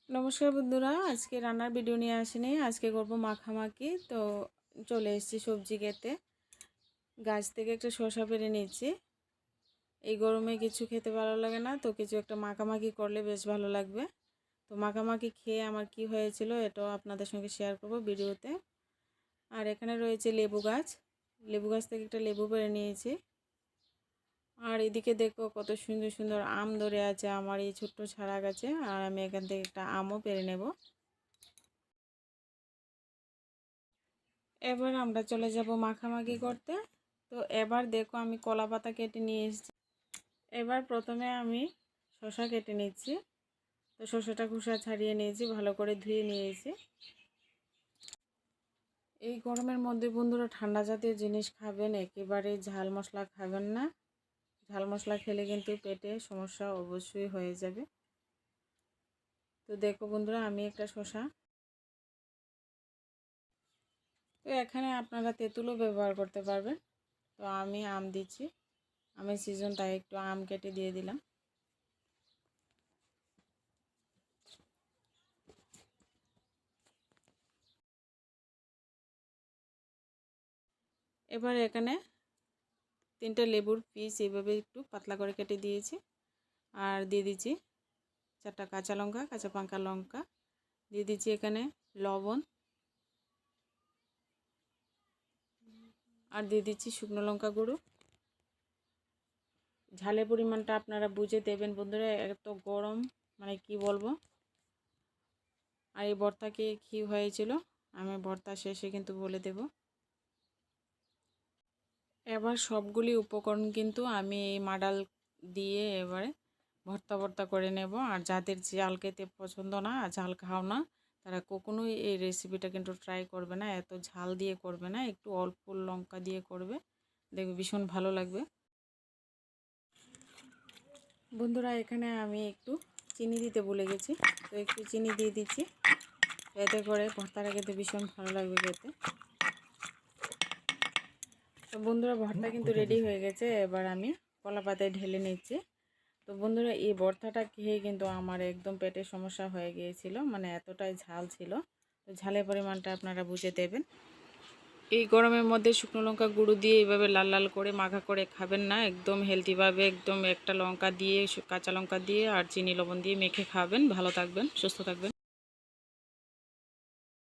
নমস্কার বন্ধুরা, আজকে রান্নার ভিডিও নিয়ে আসিনি। আজকে করব মাখামাখি। তো চলে এসেছি সবজি খেতে। গাছ থেকে একটা শসা পেড়ে নিয়েছি। এই গরমে কিছু খেতে ভালো লাগে না, তো কিছু একটা মাখামাখি করলে বেশ ভালো লাগবে। তো মাখামাখি খেয়ে আমার কি হয়েছিল এটাও আপনাদের সঙ্গে শেয়ার করব ভিডিওতে। আর এখানে রয়েছে লেবু গাছ। লেবু গাছ থেকে একটা লেবু পেড়ে নিয়েছি। আর এদিকে দেখো কত সুন্দর সুন্দর আম ধরে আছে আমার এই ছোট্ট চারা গাছে। আর আমি এখান থেকে একটা আমও পেড়ে নেব। এবার আমরা চলে যাব মাখামাখি করতে। তো এবার দেখো আমি কলা পাতা কেটে নিয়ে এসেছি। এবার প্রথমে আমি শসা কেটে নিচ্ছি। তো শসাটা খোসা ছাড়িয়ে নিয়েছি, ভালো করে ধুয়ে নিয়েছি। এই গরমের মধ্যে বন্ধুরা ঠান্ডা জাতীয় জিনিস খাবেন, একেবারে ঝাল মশলা খাবেন না। ঝাল মশলা খেলে কিন্তু পেটে সমস্যা অবশ্যই হয়ে যাবে। তো দেখো বন্ধুরা, আমি একটা শসা, তো এখানে আপনারা তেঁতুলও ব্যবহার করতে পারবেন। তো আমি আম দিচ্ছি, আমের সিজন তাই একটু আম কেটে দিয়ে দিলাম। এবার এখানে 3টে লেবুর পিস এইভাবে একটু পাতলা করে কেটে দিয়েছি। আর দিয়ে দিচ্ছি 4টা কাঁচা লঙ্কা, কাঁচা পাকা লঙ্কা দিয়ে দিচ্ছি। এখানে লবণ আর দিয়ে দিচ্ছি শুকনো লঙ্কা গুঁড়ো। ঝালের পরিমাণটা আপনারা বুঝে দেবেন বন্ধুরা, এত গরম মানে কি বলবো। আর এই ভর্তাকে কি হয়েছিল আমি ভর্তা শেষে কিন্তু বলে দেব। এবার সবগুলি উপকরণ কিন্তু আমি এই মাডাল দিয়ে এবারে ভর্তা করে নেব। আর যাদের ঝাল খেতে পছন্দ না, ঝাল খাও না, তারা কখনোই এই রেসিপিটা কিন্তু ট্রাই করবে না। এত ঝাল দিয়ে করবে না, একটু অল্প লঙ্কা দিয়ে করবে, দেখবে ভীষণ ভালো লাগবে। বন্ধুরা এখানে আমি একটু চিনি দিতে ভুলে গেছি, তো একটু চিনি দিয়ে দিচ্ছি। এতে করে ভর্তাটা খেতে ভীষণ ভালো লাগবে খেতে। তো বন্ধুরা ভর্তা কিন্তু রেডি হয়ে গেছে। এবার আমি কলা পাতায় ঢেলে নিচ্ছি। তো বন্ধুরা এই ভর্তাটা খেয়ে কিন্তু আমার একদম পেটের সমস্যা হয়ে গিয়েছিল, মানে এতটাই ঝাল ছিল। তো ঝালের পরিমাণটা আপনারা বুঝে দেবেন। এই গরমের মধ্যে শুকনো লঙ্কা গুঁড়ো দিয়ে এইভাবে লাল লাল করে মাখা করে খাবেন না, একদম হেলদিভাবে একদম একটা লঙ্কা দিয়ে, কাঁচা লঙ্কা দিয়ে আর চিনি লবণ দিয়ে মেখে খাবেন। ভালো থাকবেন, সুস্থ থাকবেন।